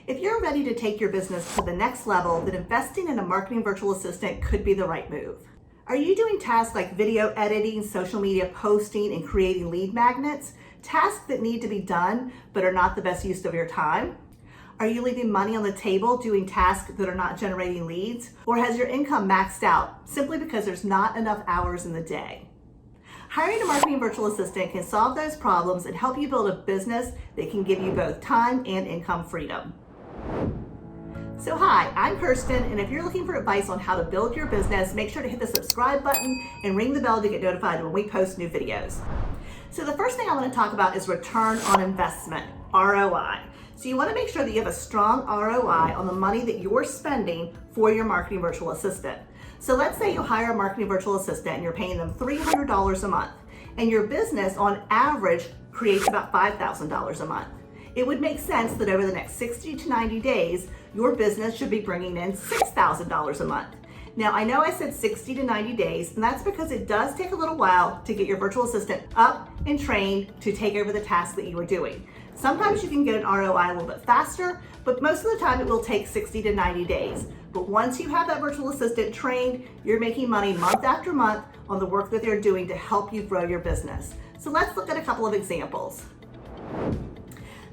If you're ready to take your business to the next level, then investing in a marketing virtual assistant could be the right move. Are you doing tasks like video editing, social media posting, and creating lead magnets? Tasks that need to be done but are not the best use of your time? Are you leaving money on the table doing tasks that are not generating leads? Or has your income maxed out simply because there's not enough hours in the day? Hiring a marketing virtual assistant can solve those problems and help you build a business that can give you both time and income freedom. So hi, I'm Kirsten, and if you're looking for advice on how to build your business, make sure to hit the subscribe button and ring the bell to get notified when we post new videos. So the first thing I want to talk about is return on investment, ROI. So you want to make sure that you have a strong ROI on the money that you're spending for your marketing virtual assistant. So let's say you hire a marketing virtual assistant and you're paying them $300 a month, and your business on average creates about $5,000 a month. It would make sense that over the next 60 to 90 days, your business should be bringing in $6,000 a month. Now, I know I said 60 to 90 days, and that's because it does take a little while to get your virtual assistant up and trained to take over the tasks that you are doing. Sometimes you can get an ROI a little bit faster, but most of the time it will take 60 to 90 days. But once you have that virtual assistant trained, you're making money month after month on the work that they're doing to help you grow your business. So let's look at a couple of examples.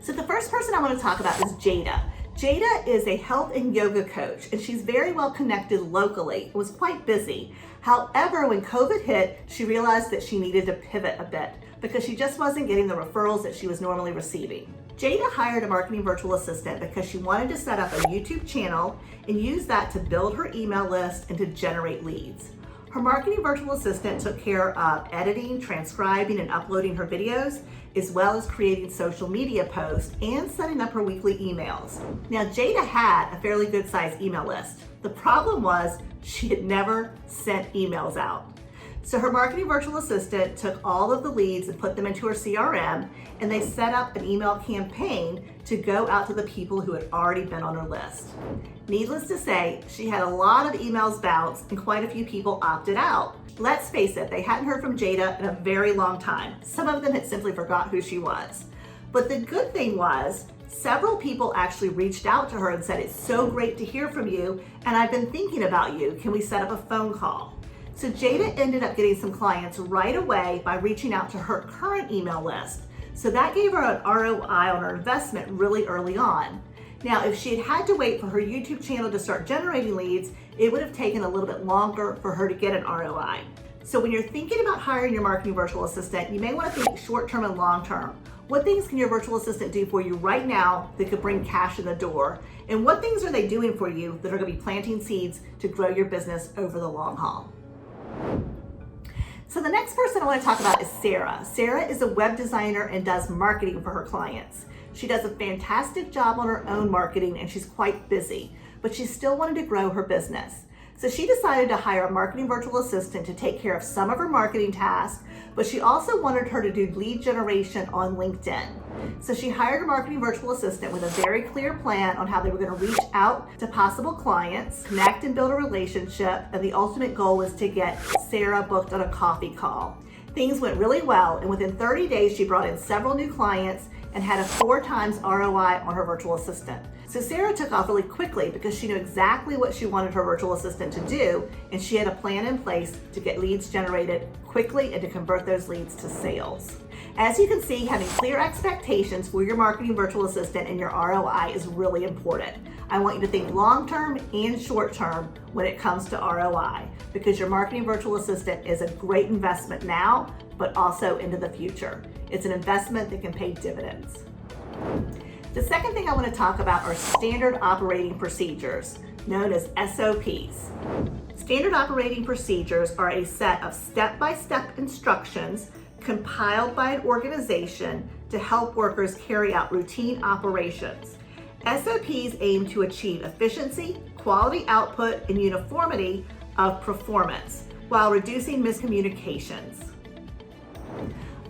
So the first person I want to talk about is Jada. Jada is a health and yoga coach, and she's very well connected locally. It was quite busy. However, when COVID hit, she realized that she needed to pivot a bit because she just wasn't getting the referrals that she was normally receiving. Jada hired a marketing virtual assistant because she wanted to set up a YouTube channel and use that to build her email list and to generate leads. Her marketing virtual assistant took care of editing, transcribing, and uploading her videos, as well as creating social media posts and setting up her weekly emails. Now, Jada had a fairly good sized email list. The problem was she had never sent emails out. So her marketing virtual assistant took all of the leads and put them into her CRM, and they set up an email campaign to go out to the people who had already been on her list. Needless to say, she had a lot of emails bounce and quite a few people opted out. Let's face it, they hadn't heard from Jada in a very long time. Some of them had simply forgot who she was. But the good thing was, several people actually reached out to her and said, "It's so great to hear from you, and I've been thinking about you. Can we set up a phone call?" So Jada ended up getting some clients right away by reaching out to her current email list. So that gave her an ROI on her investment really early on. Now, if she had had to wait for her YouTube channel to start generating leads, it would have taken a little bit longer for her to get an ROI. So when you're thinking about hiring your marketing virtual assistant, you may want to think short-term and long-term. What things can your virtual assistant do for you right now that could bring cash in the door? And what things are they doing for you that are going to be planting seeds to grow your business over the long haul? So the next person I want to talk about is Sarah. Sarah is a web designer and does marketing for her clients. She does a fantastic job on her own marketing, and she's quite busy, but she still wanted to grow her business. So she decided to hire a marketing virtual assistant to take care of some of her marketing tasks, but she also wanted her to do lead generation on LinkedIn. So she hired a marketing virtual assistant with a very clear plan on how they were going to reach out to possible clients, connect and build a relationship, and the ultimate goal was to get Sarah booked on a coffee call. Things went really well, and within 30 days she brought in several new clients and had a 4 times ROI on her virtual assistant. So Sarah took off really quickly because she knew exactly what she wanted her virtual assistant to do, and she had a plan in place to get leads generated quickly and to convert those leads to sales. As you can see, having clear expectations for your marketing virtual assistant and your ROI is really important. I want you to think long-term and short-term when it comes to ROI, because your marketing virtual assistant is a great investment now, but also into the future. It's an investment that can pay dividends. The second thing I want to talk about are standard operating procedures, known as SOPs. Standard operating procedures are a set of step-by-step instructions compiled by an organization to help workers carry out routine operations. SOPs aim to achieve efficiency, quality output, and uniformity of performance while reducing miscommunications.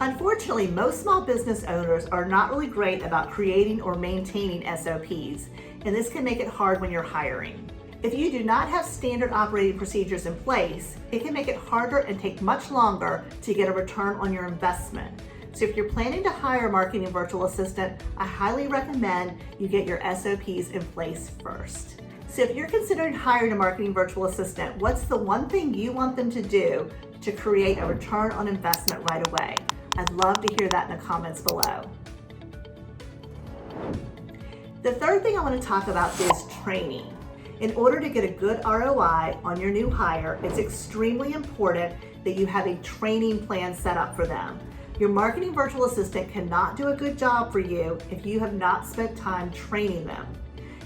Unfortunately, most small business owners are not really great about creating or maintaining SOPs, and this can make it hard when you're hiring. If you do not have standard operating procedures in place, it can make it harder and take much longer to get a return on your investment. So if you're planning to hire a marketing virtual assistant, I highly recommend you get your SOPs in place first. So if you're considering hiring a marketing virtual assistant, what's the one thing you want them to do to create a return on investment right away? I'd love to hear that in the comments below. The third thing I want to talk about is training. In order to get a good ROI on your new hire, it's extremely important that you have a training plan set up for them. Your marketing virtual assistant cannot do a good job for you if you have not spent time training them.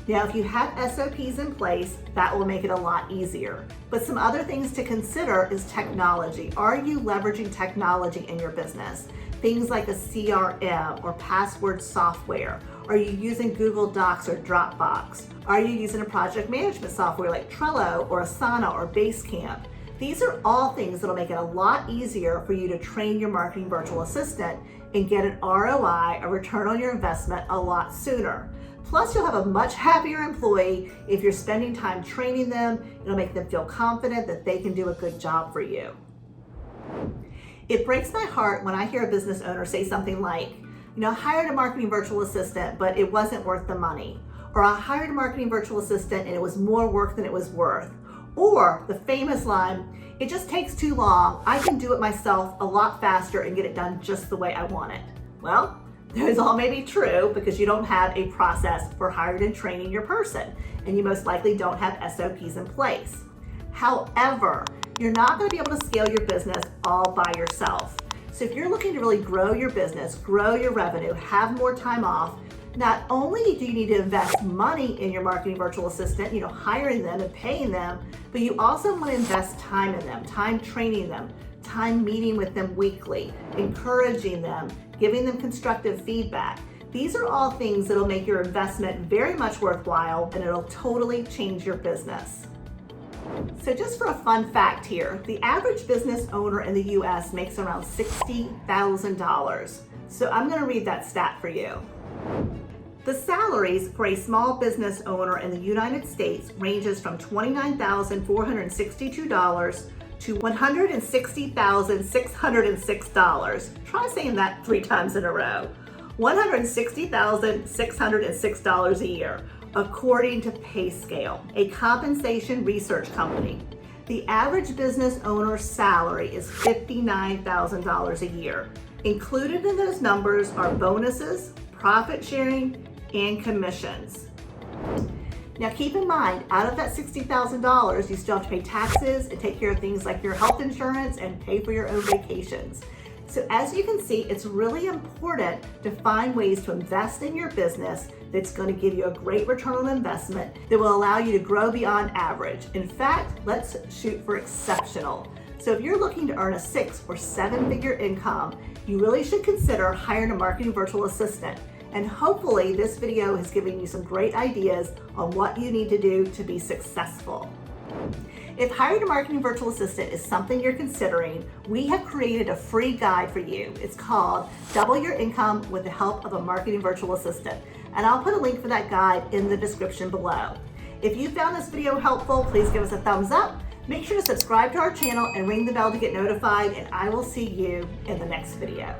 Now, if you have SOPs in place, that will make it a lot easier. But some other things to consider is technology. Are you leveraging technology in your business? Things like a CRM or password software. Are you using Google Docs or Dropbox? Are you using a project management software like Trello or Asana or Basecamp? These are all things that'll make it a lot easier for you to train your marketing virtual assistant and get an ROI, a return on your investment, a lot sooner. Plus, you'll have a much happier employee if you're spending time training them. It'll make them feel confident that they can do a good job for you. It breaks my heart when I hear a business owner say something like, I hired a marketing virtual assistant, but it wasn't worth the money. Or I hired a marketing virtual assistant and it was more work than it was worth. Or the famous line, it just takes too long. I can do it myself a lot faster and get it done just the way I want it. Well, those all may be true because you don't have a process for hiring and training your person, and you most likely don't have SOPs in place. However, you're not going to be able to scale your business all by yourself. So if you're looking to really grow your business, grow your revenue, have more time off, not only do you need to invest money in your marketing virtual assistant, hiring them and paying them, but you also want to invest time in them, time training them, time meeting with them weekly, encouraging them, giving them constructive feedback. These are all things that'll make your investment very much worthwhile, and it'll totally change your business. So just for a fun fact here, the average business owner in the US makes around $60,000. So I'm going to read that stat for you. The salaries for a small business owner in the United States ranges from $29,462 to $160,606. Try saying that 3 times in a row. $160,606 a year, according to PayScale, a compensation research company. The average business owner's salary is $59,000 a year. Included in those numbers are bonuses, profit sharing, and commissions. Now keep in mind, out of that $60,000, you still have to pay taxes and take care of things like your health insurance and pay for your own vacations. So as you can see, it's really important to find ways to invest in your business that's going to give you a great return on investment that will allow you to grow beyond average. In fact, let's shoot for exceptional. So if you're looking to earn a 6 or 7 figure income, you really should consider hiring a marketing virtual assistant. And hopefully this video has given you some great ideas on what you need to do to be successful. If hiring a marketing virtual assistant is something you're considering, we have created a free guide for you. It's called Double Your Income with the Help of a Marketing Virtual Assistant. And I'll put a link for that guide in the description below. If you found this video helpful, please give us a thumbs up. Make sure to subscribe to our channel and ring the bell to get notified, and I will see you in the next video.